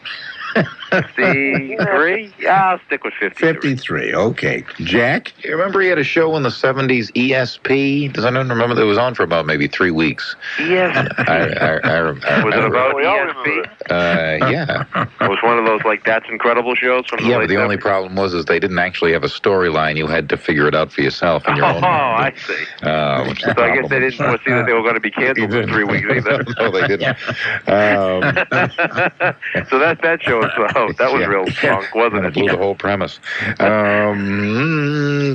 53? Yeah, I'll stick with 53. 53, okay. Jack? You remember he had a show in the 70s, ESP? Does anyone remember that? It was on for about maybe 3 weeks. Yes. I Was it about ESP? Yeah. It was one of those, like, That's Incredible shows from the Yeah, late but the only 70s. problem was they didn't actually have a storyline. You had to figure it out for yourself in your own. Oh, I see. So So I guess they didn't foresee that they were going to be canceled for 3 weeks either. No, they didn't. So that show was that was real funk, wasn't it? Blew the whole premise.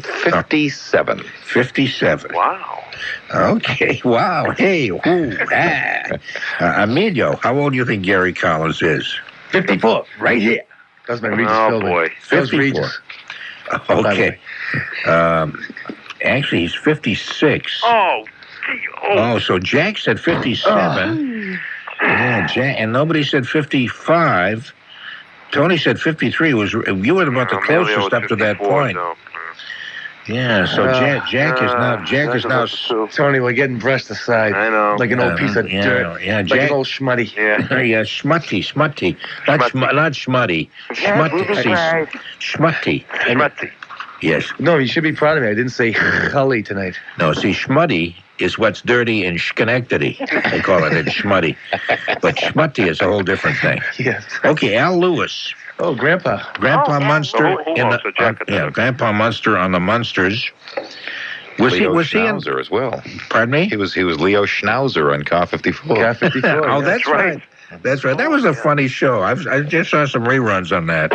57. 57. Wow. Okay, wow. Hey, whoo, Emilio, how old do you think Gary Collins is? 54, right here. That's my Regis Oh, building. boy. That was 54. Regis. Okay. Actually, he's 56. Oh. Oh, so Jack said 57. Yeah, Jack, and nobody said 55. Tony said 53. You were about the closest up to that point. No. Yeah, so Jack is now. Tony, we're getting brushed aside. I know. Like an old piece of dirt. Yeah, Like Jack. an old schmutty. Yeah. Yeah, schmutty. Not schmutty. Schmutty. Schmutty. Yes. No, you should be proud of me. I didn't say Hully tonight. No, see, schmutty is what's dirty in Schenectady. They call it schmutty. But schmutty is a whole different thing. Yes. Okay, Al Lewis. Oh, Grandpa. Grandpa Munster So Grandpa Munster on the Munsters. Was Leo he in? Schnauzer as well. Pardon me? He was Leo Schnauzer on Car 54. Car 54. Oh, yeah. that's right. That's right. That was a funny show. I just saw some reruns on that,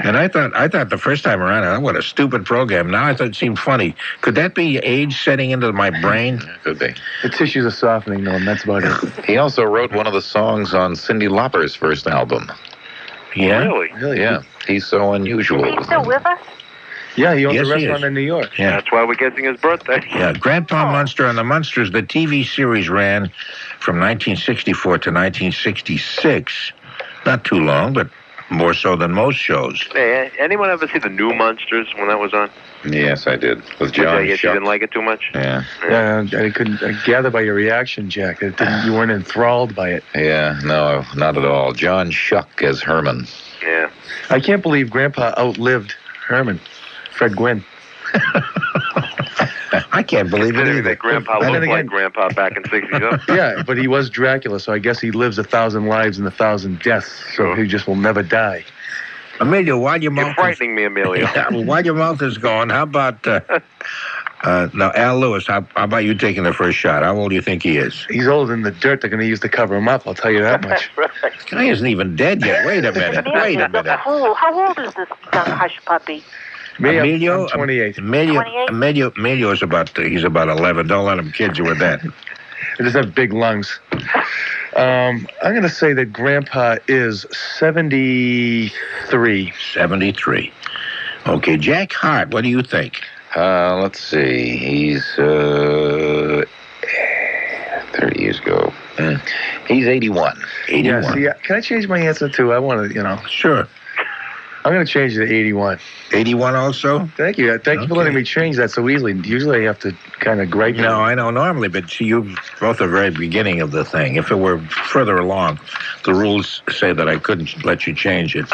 and I thought the first time around, what a stupid program. Now I thought it seemed funny. Could that be age setting into my brain? Could be. The tissues are softening, though, and that's about it. He also wrote one of the songs on Cyndi Lauper's first album. Yeah. Really? Yeah. He's so unusual. Is he still with us? Yeah, he owns Yes, a he restaurant is. in New York. Yeah. That's why we're guessing his birthday. Yeah, Grandpa Munster on the Munsters, the TV series ran from 1964 to 1966. Not too long, but more so than most shows. Hey, anyone ever see the New Monsters when that was on? Yes, I did. With Which John I guess you Shuck. didn't like it too much? Yeah. Yeah, I couldn't gather by your reaction, Jack. You weren't enthralled by it. Yeah, no, not at all. John Shuck as Herman. Yeah. I can't believe Grandpa outlived Herman, Fred Gwynn. I can't believe it Considering either. that Grandpa And then looked like again- Grandpa back in 67. Yeah, but he was Dracula, so I guess he lives 1,000 lives and 1,000 deaths, so he just will never die. Emilio, while your You're mouth frightening me, Emilio. while your mouth is going, how about now Al Lewis? How about you taking the first shot? How old do you think he is? He's older than the dirt they're going to use to cover him up, I'll tell you that much. This guy isn't even dead yet. Wait a minute. Wait a minute. How old is this young hush puppy? Me, Emilio, I'm 28. Emilio is about 11. Don't let him kid you with that. I just have big lungs. I'm going to say that Grandpa is 73. 73. Okay, Jack Harte, what do you think? Let's see. He's 30 years ago. He's 81. 81. Yeah, see, can I change my answer too? I want to, Sure. I'm going to change it to 81. 81 also? Thank you. Thank you for letting me change that so easily. Usually I have to kind of gripe. No, I know normally, but see, you both at the very beginning of the thing. If it were further along, the rules say that I couldn't let you change it.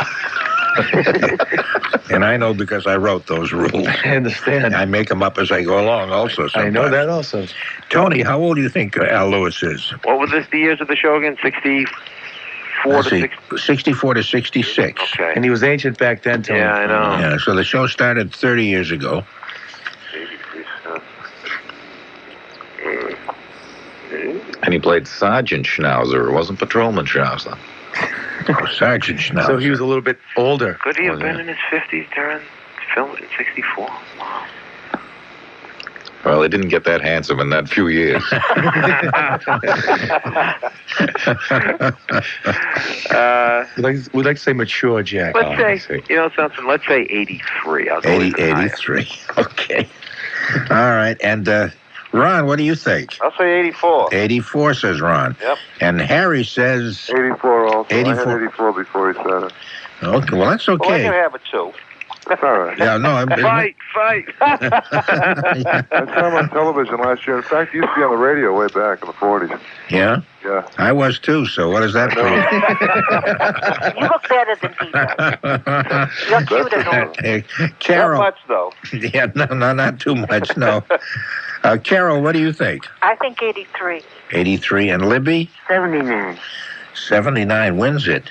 And I know because I wrote those rules. I understand. I make them up as I go along also sometimes. I know that also. Tony, how old do you think Al Lewis is? What was the years of the show again? 64 Let's to see, 60? 64 to 66. Okay. And he was ancient back then, Tony. Yeah, I know. Yeah, so the show started 30 years ago. And he played Sergeant Schnauzer. It wasn't Patrolman Schnauzer. Sergeant Schnauzer. So he was a little bit older. Could he have been in his 50s during film in 64? Wow. Well, he didn't get that handsome in that few years. We'd like to say mature, Jack. Let's say, something, let's say 83. I'll go 83. Okay. All right. And Ron, what do you think? I'll say 84. 84, says Ron. Yep. And Harry says... 84 also. 84. I had 84 before he said it. Okay, well, that's okay. Well, I can have it too. That's all right. Yeah, no, Fight! I saw him on television last year. In fact, he used to be on the radio way back in the 40s. Yeah? Yeah. I was too, so what does that prove? You look better than people. You're cuter. Carol. Not much, though. Yeah, no, not too much, no. Carol, what do you think? I think 83. 83. And Libby? 79. 79 wins it.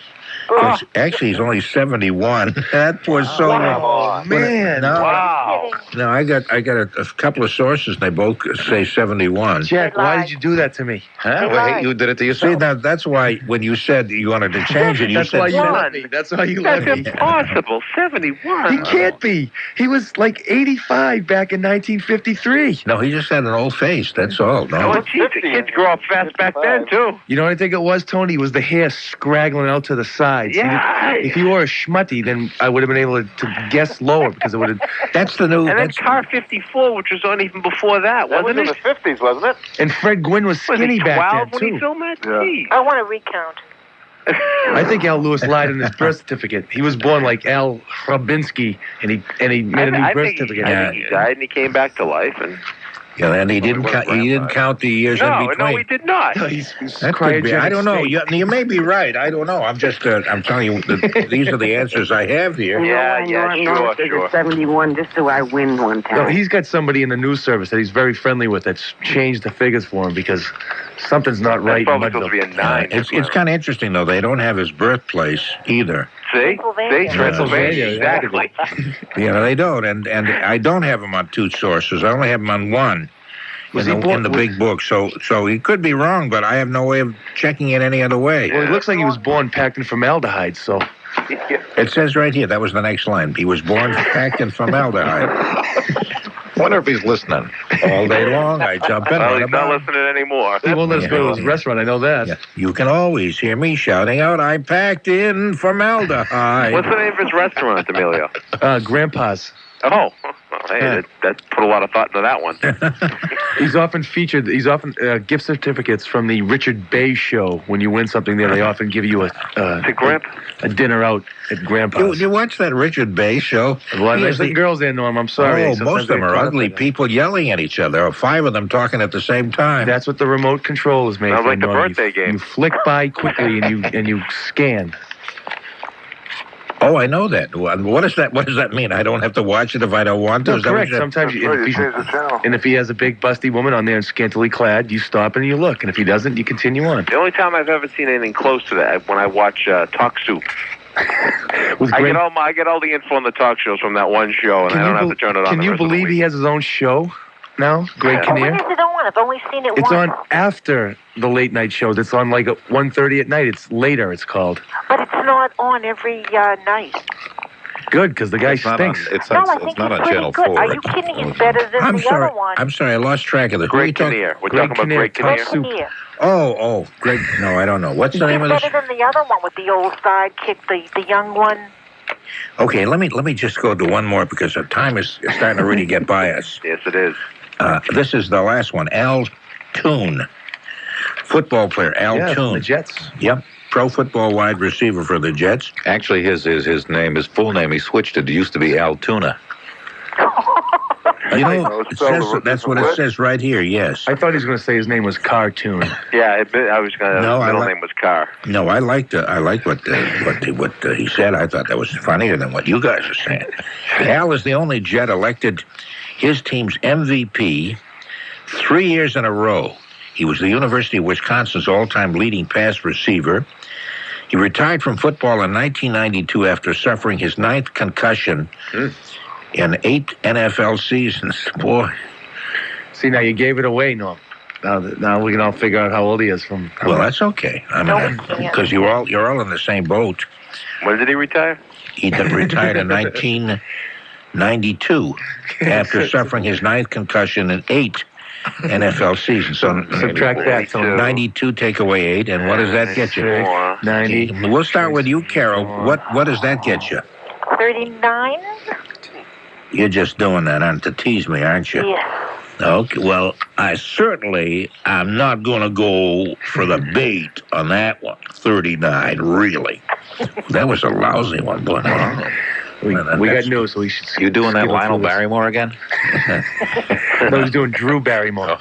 Actually, he's only 71. That poor soul. Wow. Man. No, Wow. no, I got a couple of sources, and they both say 71. Jack, why did you do that to me? Huh? Well, hey, you did it to See, yourself. now, that's why when you said you wanted to change it, you That's said... why you let me. That's why you let That's me. impossible. 71. He can't be. He was like 85 back in 1953. No, he just had an old face, that's all. No. Oh, geez, the kids grow up fast back then, too. You know what I think it was, Tony? It was the hair scraggling out to the sides. Yeah. If he wore a schmutty, then I would have been able to guess lower because it would have... That's the new... And then That's, Car 54, which was on even before that, That was wasn't in it? the 50s, wasn't it? And Fred Gwynn was Was skinny he back 12 then, when he too. filmed that? Yeah. Jeez. I want to recount. I think Al Lewis lied in his birth certificate. He was born like Al Hrabinski, and he made a new birth certificate. I think he died and he came back to life. And yeah, and he didn't count the years in between. No, he did not. He's That could be. I don't know. state. You may be right. I don't know. I'm just. I'm telling you. These are the answers I have here. Yeah, sure. 71, just so I win one time. No, he's got somebody in the news service that he's very friendly with that's changed the figures for him because something's not right. That's in probably supposed to be a Mudville. 9. It's kind of interesting though. They don't have his birthplace either. See, Pennsylvania. Transylvania, exactly. They don't. And I don't have him on 2 sources. I only have him on 1. In the big book, so he could be wrong, but I have no way of checking it any other way. Well, it looks like he was born packed in formaldehyde, so... It says right here, that was the next line. He was born packed in formaldehyde. Wonder if he's listening. All day long, I jump in. Well, he's not listening anymore. He won't let us go to his restaurant, I know that. Yeah. You can always hear me shouting out, I packed in formaldehyde. What's the name of his restaurant, Emilio? Grandpa's. Oh, hey, that put a lot of thought into that one. He's often featured, gift certificates from the Richard Bay show. When you win something there, they often give you a dinner out at Grandpa's. You watch that Richard Bay show? Well, there's the girls there, Norm. I'm sorry. Oh, Sometimes most of them they are call ugly it that. people yelling at each other, or 5 of them talking at the same time. That's what the remote control is made Sounds for. like the Norm. birthday game. You flick by quickly and you scan. Oh, I know that. What does that mean? I don't have to watch it if I don't want to? No, Is that what correct. you said? Sometimes You change the channel. and if he has a big busty woman on there and scantily clad, you stop and you look. And if he doesn't, you continue on. The only time I've ever seen anything close to that when I watch Talk Soup. With I great- get all the info on the talk shows from that one show, and I don't have to turn it on. Can the you rest of the believe week. he has his own show now? Greg When Kinnear? is it on? I've only seen it It's once. on after the late night shows. It's on like at 1:30 at night. It's later, it's called. But it's not on every night. Good, because the guy It's not on, stinks. it's No, I not, think it's not he's on pretty Channel good. 4. Are you kidding? He's better than I'm the sorry. other one. I'm sorry. I lost track of the. Greg Kinnear. We're Greg talking about Greg Kinnear, Kinnear. Talk Soup. Kinnear. Oh, Greg. No, I don't know. What's the name of He's this? better than the other one with the old sidekick, the young one. Okay, let me just go to one more because the time is starting to really get by us. Yes, it is. This is the last one. Al Toon, football player. Al Yeah, from Toon. the Jets. Yep, pro football wide receiver for the Jets. Actually, his full name, he switched it. It used to be Altoona. You know, that's what it says right here. Yes. I thought he was going to say his name was Cartoon. Yeah, I was gonna. No, his middle I name was Carr. No, I liked what he said. I thought that was funnier than what you guys are saying. Al is the only Jet elected his team's MVP 3 years in a row. He was the University of Wisconsin's all-time leading pass receiver. He retired from football in 1992 after suffering his 9th concussion in 8 NFL seasons. Boy. See, now you gave it away, Norm. Now we can all figure out how old he is from. Well, that's okay. I mean, because you're all in the same boat. When did he retire? He retired in 92 after suffering his 9th concussion in 8 NFL seasons. So subtract that. 92 take away 8, and what does that get you? 90. Okay, we'll start with you, Carol. What does that get you? 39? You're just doing that to tease me, aren't you? Yeah. Okay, well, I certainly am not going to go for the bait on that one. 39, really. That was a lousy one, boy. We got news, so we should. You doing that Lionel Barrymore again? No, he's doing Drew Barrymore.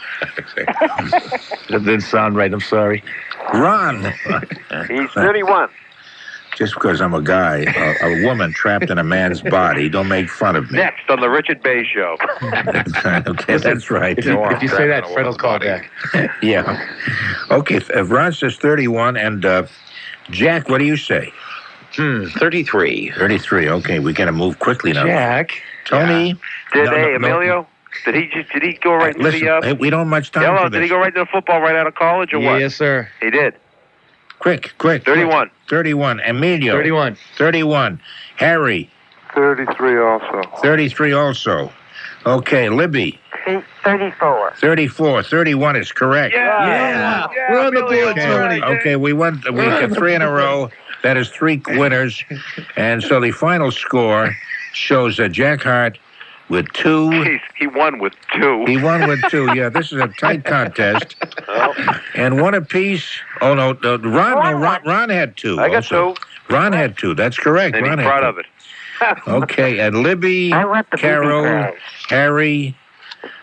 That didn't sound right. I'm sorry. Ron. He's 31. Just because I'm a guy, a woman trapped in a man's body, don't make fun of me. Next on the Richard Bay Show. Okay, that's right. If you say that, Fred will call back. Yeah. Okay, Ron says 31, and Jack, what do you say? 33. 33. Okay, we got to move quickly now. Jack. Tony. Did Emilio? Did he go right to the? We don't have much time Hello, for this. did he go right to the football right out of college or what? Yes, sir. He did. Quick. 31. 31. Emilio. 31. 31. Harry. 33 also. 33 also. Okay, Libby. 34. 34. 31 is correct. Yeah. We're on the board, Tony. Okay, we got 3 in a row. That is 3 winners. And so the final score shows Jack Harte with 2. He won with 2. He won with 2. Yeah, this is a tight contest. And 1 apiece. Oh, no. Ron had 2. I got 2. Ron had 2. That's correct. And Ron he's had proud 2. of it. Okay, and Libby, Carol, Harry,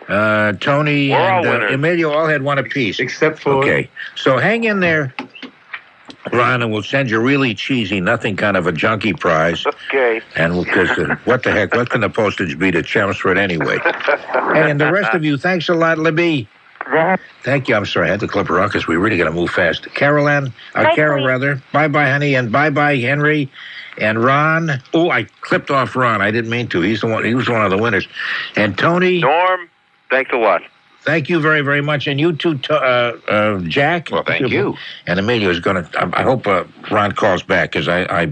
Tony, We're all and winners. Emilio all had 1 apiece. Except for. Okay, so hang in there, Ron, and we'll send you really cheesy, nothing kind of a junkie prize. Okay. And because what the heck, what can the postage be to Chelmsford anyway? Hey, and the rest of you, thanks a lot, Libby. Thank you. I'm sorry, I had to clip her off because we really got to move fast. Carol, rather. Bye-bye, honey, and bye-bye, Henry. And Ron. Oh, I clipped off Ron. I didn't mean to. He was one of the winners. And Tony. Norm, thanks a lot. Thank you very, very much. And you too, Jack. Well, thank you. And Emilio is going to, I hope Ron calls back because I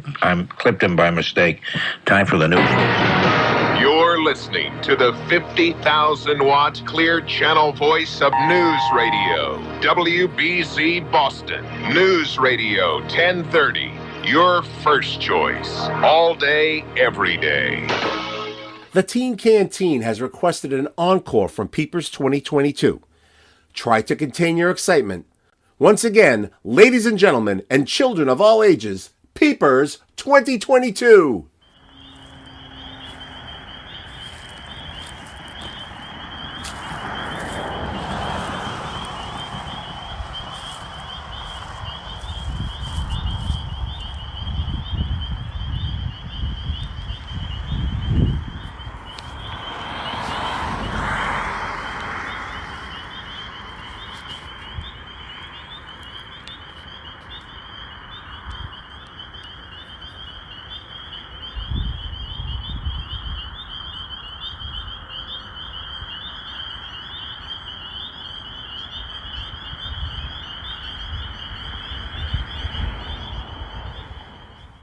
clipped him by mistake. Time for the news. You're listening to the 50,000-watt clear channel voice of News Radio. WBZ Boston. News Radio 1030. Your first choice. All day, every day. The Teen Canteen has requested an encore from Peepers 2022. Try to contain your excitement. Once again, ladies and gentlemen, and children of all ages, Peepers 2022.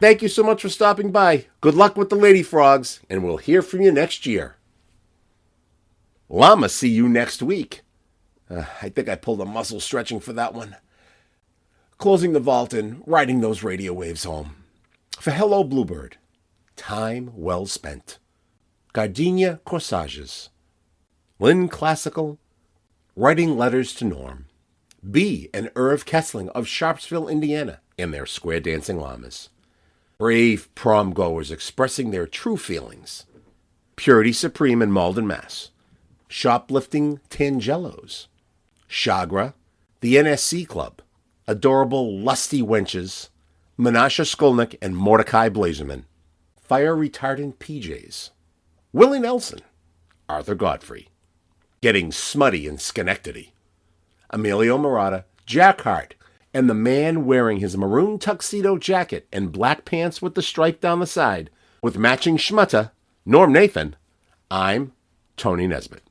Thank you so much for stopping by. Good luck with the Lady Frogs, and we'll hear from you next year. Llama, see you next week. I think I pulled a muscle stretching for that one. Closing the vault and riding those radio waves home. For Hello Bluebird, time well spent. Gardenia Corsages. Lynn Classical, writing letters to Norm. B. and Irv Kessling of Sharpsville, Indiana, and their square dancing llamas. Brave prom goers expressing their true feelings. Purity Supreme in Malden, Mass. Shoplifting Tangelos. Chagra, the NSC Club. Adorable Lusty Wenches. Menashe Skolnick and Mordecai Blazerman. Fire Retardant PJs. Willie Nelson. Arthur Godfrey. Getting Smutty in Schenectady. Emilio Marotta, Jack Harte, and the man wearing his maroon tuxedo jacket and black pants with the stripe down the side, with matching schmutta, Norm Nathan. I'm Tony Nesbitt.